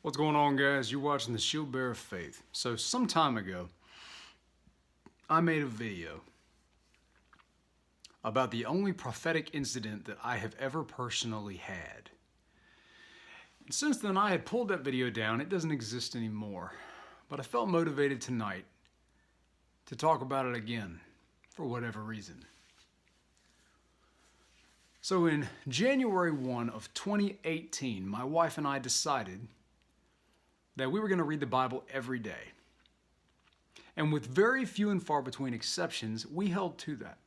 What's going on, guys? You're watching the Shieldbearer of Faith. So some time ago, I made a video about the only prophetic incident that I have ever personally had. And since then, I had pulled that video down. It doesn't exist anymore. But I felt motivated tonight to talk about it again for whatever reason. So in January 1 of 2018, my wife and I decided that we were going to read the Bible every day. And with very few and far between exceptions, we held to that.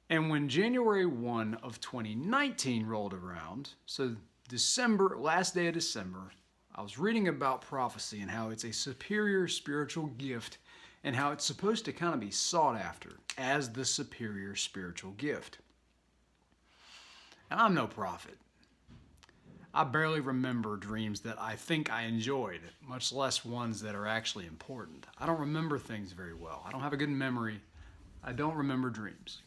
And when January 1 of 2019 rolled around, so December, last day of December, I was reading about prophecy and how it's a superior spiritual gift and how it's supposed to kind of be sought after as the superior spiritual gift. And I'm no prophet. I barely remember dreams that I think I enjoyed, much less ones that are actually important. I don't remember things very well. I don't have a good memory. I don't remember dreams.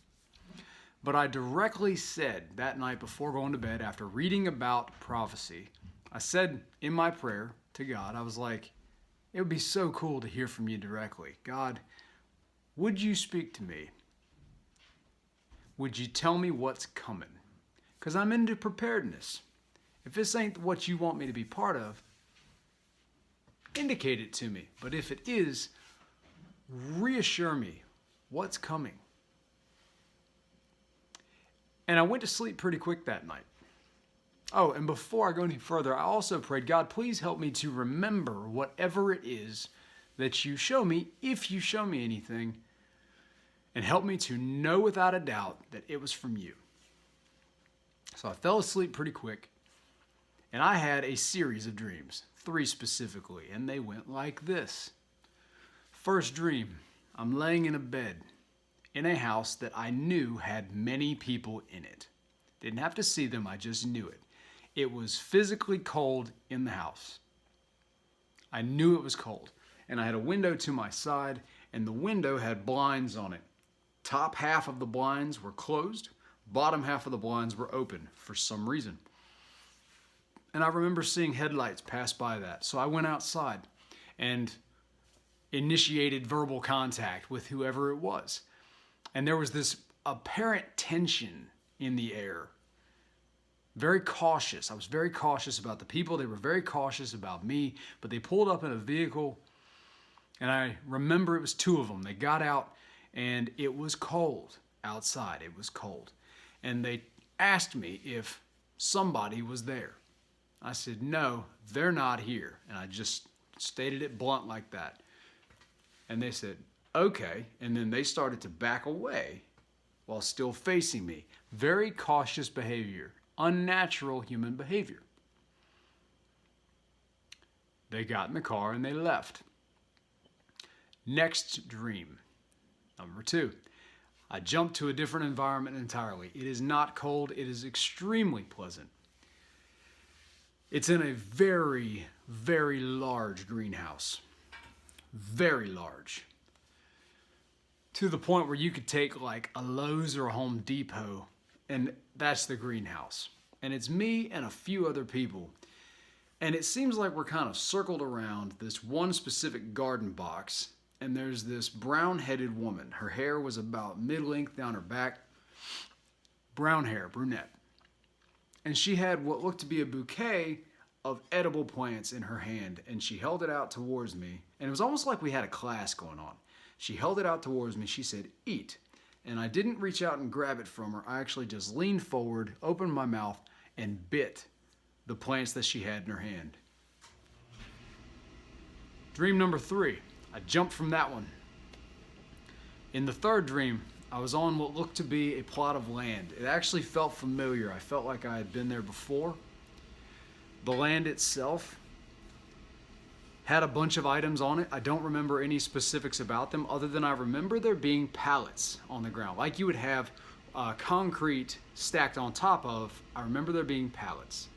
But I directly said that night before going to bed, after reading about prophecy, I said in my prayer to God, I was like, it would be so cool to hear from you directly. God, would you speak to me? Would you tell me what's coming? Because I'm into preparedness. If this ain't what you want me to be part of, indicate it to me. But if it is, reassure me what's coming. And I went to sleep pretty quick that night. Oh, and before I go any further, I also prayed, God, please help me to remember whatever it is that you show me, if you show me anything, and help me to know without a doubt that it was from you. So I fell asleep pretty quick. And I had a series of dreams, 3 specifically, and they went like this. First dream, I'm laying in a bed in a house that I knew had many people in it. Didn't have to see them, I just knew it. It was physically cold in the house. I knew it was cold. And I had a window to my side, and the window had blinds on it. Top half of the blinds were closed, bottom half of the blinds were open for some reason. And I remember seeing headlights pass by that. So I went outside and initiated verbal contact with whoever it was. And there was this apparent tension in the air. Very cautious. I was very cautious about the people. They were very cautious about me. But they pulled up in a vehicle. And I remember it was 2 of them. They got out and it was cold outside. It was cold. And they asked me if somebody was there. I said, no, they're not here. And I just stated it blunt like that. And they said, okay. And then they started to back away while still facing me. Very cautious behavior, unnatural human behavior. They got in the car and they left. Next dream, number 2. I jumped to a different environment entirely. It is not cold. It is extremely pleasant. It's in a very, very large greenhouse. Very large. To the point where you could take like a Lowe's or a Home Depot, and that's the greenhouse. And it's me and a few other people. And it seems like we're kind of circled around this one specific garden box, and there's this brown-headed woman. Her hair was about mid-length down her back. Brown hair, brunette. And she had what looked to be a bouquet of edible plants in her hand, and she held it out towards me. And it was almost like we had a class going on. She held it out towards me. She said, eat. And I didn't reach out and grab it from her. I actually just leaned forward, opened my mouth, and bit the plants that she had in her hand. Dream number 3. I jumped from that one. In the 3rd dream, I was on what looked to be a plot of land. It actually felt familiar. I felt like I had been there before. The land itself had a bunch of items on it. I don't remember any specifics about them other than I remember there being pallets on the ground. Like you would have concrete stacked on top of, I remember there being pallets.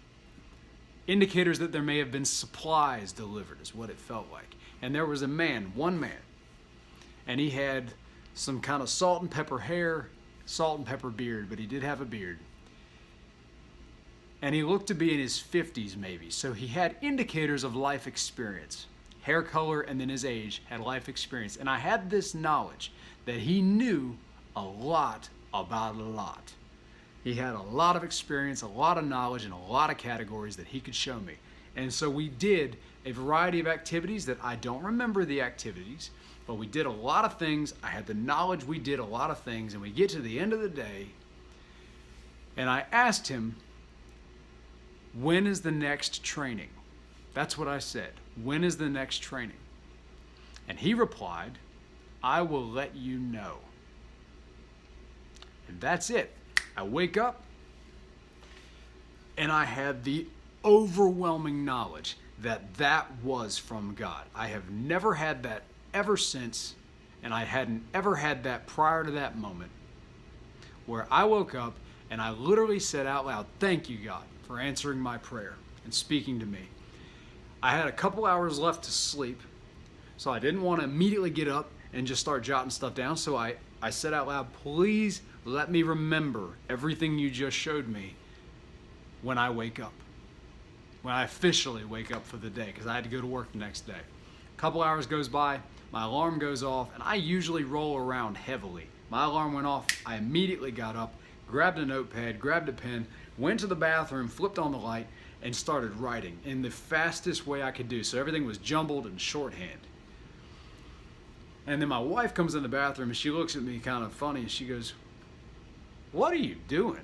Indicators that there may have been supplies delivered is what it felt like. And there was a man, one man, and he had some kind of salt and pepper hair, salt and pepper beard, but he did have a beard. And he looked to be in his 50s maybe. So he had indicators of life experience. Hair color and then his age had life experience. And I had this knowledge that he knew a lot about a lot. He had a lot of experience, a lot of knowledge, and a lot of categories that he could show me. And so we did a variety of activities that I don't remember the activities, but we did a lot of things. I had the knowledge we did a lot of things, and we get to the end of the day, and I asked him, when is the next training? That's what I said. When is the next training? And he replied, I will let you know. And that's it. I wake up and I had the overwhelming knowledge that that was from God. I have never had that ever since, and I hadn't ever had that prior to that moment, where I woke up and I literally said out loud, thank you, God, for answering my prayer and speaking to me. I had a couple hours left to sleep, so I didn't want to immediately get up and just start jotting stuff down. So I said out loud, please let me remember everything you just showed me when I wake up, when I officially wake up for the day, because I had to go to work the next day. A couple hours goes by, my alarm goes off, and I usually roll around heavily. My alarm went off, I immediately got up, grabbed a notepad, grabbed a pen, went to the bathroom, flipped on the light, and started writing in the fastest way I could do. So everything was jumbled and shorthand. And then my wife comes in the bathroom and she looks at me kind of funny and she goes, what are you doing?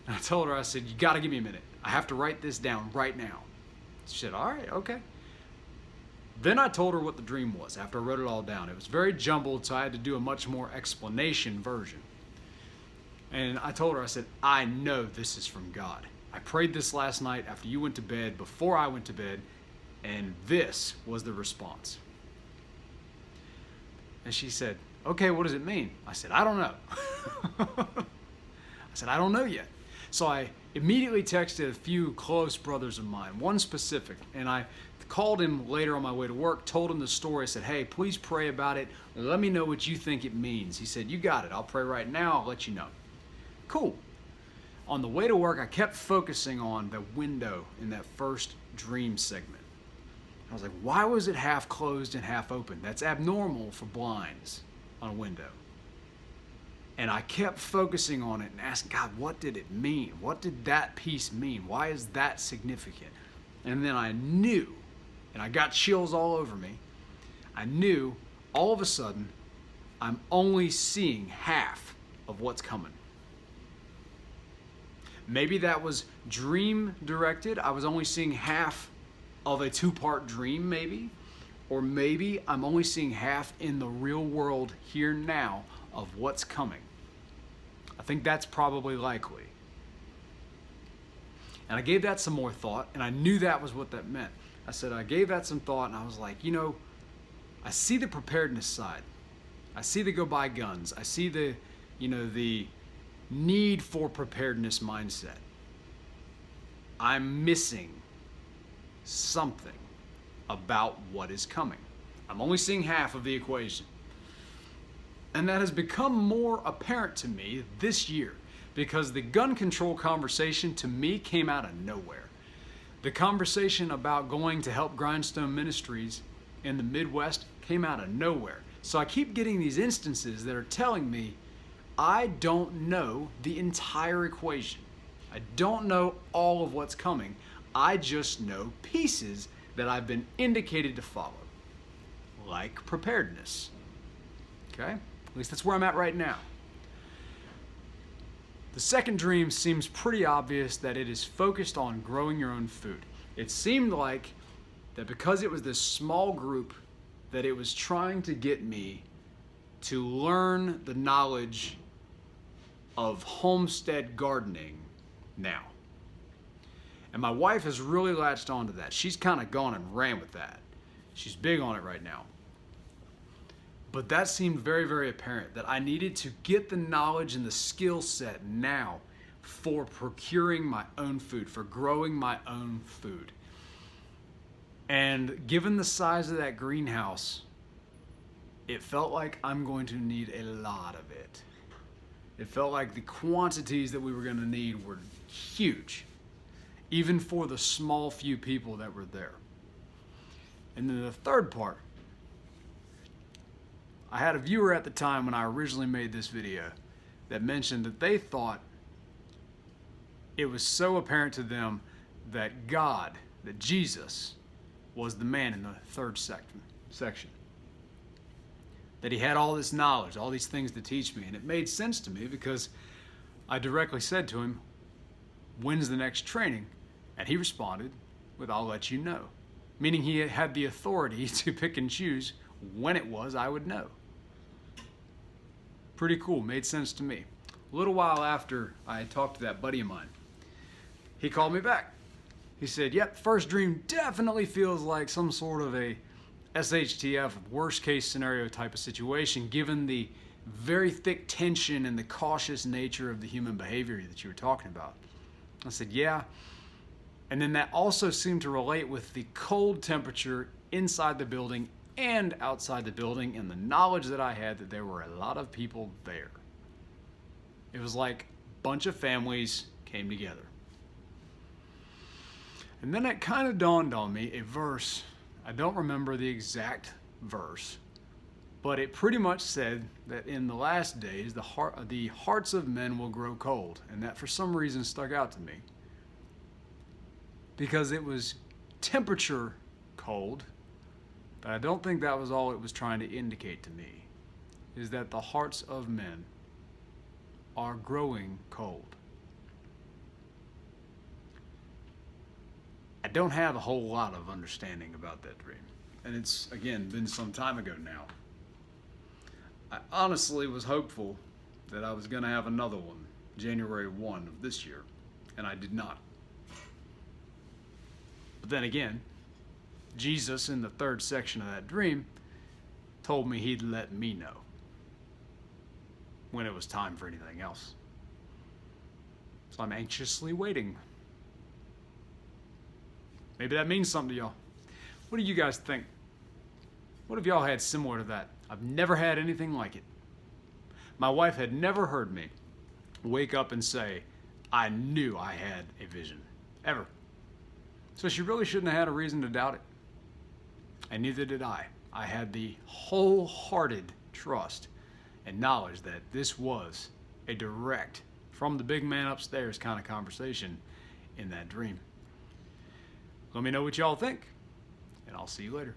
And I told her, I said, you got to give me a minute. I have to write this down right now. She said, all right, okay. Then I told her what the dream was after I wrote it all down. It was very jumbled, so I had to do a much more explanation version. And I told her, I said, I know this is from God. I prayed this last night after you went to bed, before I went to bed, and this was the response. And she said, okay, what does it mean? I said, I don't know. I said, I don't know yet. So I immediately texted a few close brothers of mine, one specific, and I called him later on my way to work, told him the story. I said, hey, please pray about it. Let me know what you think it means. He said, you got it. I'll pray right now. I'll let you know. Cool. On the way to work, I kept focusing on the window in that first dream segment. I was like, why was it half closed and half open? That's abnormal for blinds on a window. And I kept focusing on it and asking God, what did it mean? What did that piece mean? Why is that significant? And then I knew, and I got chills all over me, I knew all of a sudden I'm only seeing half of what's coming. Maybe that was dream directed. I was only seeing half of a two-part dream maybe. Or maybe I'm only seeing half in the real world here now of what's coming. I think that's probably likely. And I gave that some more thought, and I knew that was what that meant. I said, I gave that some thought, and I was like, I see the preparedness side. I see the go buy guns. I see the need for preparedness mindset. I'm missing something about what is coming. I'm only seeing half of the equation. And that has become more apparent to me this year because the gun control conversation to me came out of nowhere. The conversation about going to help Grindstone Ministries in the Midwest came out of nowhere. So I keep getting these instances that are telling me I don't know the entire equation. I don't know all of what's coming. I just know pieces that I've been indicated to follow, like preparedness. Okay? At least that's where I'm at right now. The second dream seems pretty obvious that it is focused on growing your own food. It seemed like that because it was this small group that it was trying to get me to learn the knowledge of homestead gardening now. And my wife has really latched onto that. She's kind of gone and ran with that. She's big on it right now. But that seemed very, very apparent that I needed to get the knowledge and the skill set now for procuring my own food, for growing my own food. And given the size of that greenhouse, it felt like I'm going to need a lot of it. It felt like the quantities that we were going to need were huge. even for the small few people that were there. And then the third part, I had a viewer at the time when I originally made this video that mentioned that they thought it was so apparent to them that God, that Jesus, was the man in the third section. That he had all this knowledge, all these things to teach me. And it made sense to me because I directly said to him, when's the next training? And he responded with, I'll let you know. Meaning he had the authority to pick and choose when it was I would know. Pretty cool, made sense to me. A little while after I had talked to that buddy of mine, he called me back. He said, yep, first dream definitely feels like some sort of a SHTF, worst case scenario type of situation, given the very thick tension and the cautious nature of the human behavior that you were talking about. I said, yeah. And then that also seemed to relate with the cold temperature inside the building and outside the building, and the knowledge that I had that there were a lot of people there. It was like a bunch of families came together. And then it kind of dawned on me, a verse, I don't remember the exact verse, but it pretty much said that in the last days, the hearts of men will grow cold. And that for some reason stuck out to me. Because it was temperature cold, but I don't think that was all it was trying to indicate to me, is that the hearts of men are growing cold. I don't have a whole lot of understanding about that dream. And it's, again, been some time ago now. I honestly was hopeful that I was going to have another one, January 1 of this year, and I did not. But then again, Jesus in the third section of that dream told me he'd let me know when it was time for anything else. So I'm anxiously waiting. Maybe that means something to y'all. What do you guys think? What have y'all had similar to that? I've never had anything like it. My wife had never heard me wake up and say, I knew I had a vision. Ever. So she really shouldn't have had a reason to doubt it. And neither did I. I had the wholehearted trust and knowledge that this was a direct, from the big man upstairs kind of conversation in that dream. Let me know what y'all think, and I'll see you later.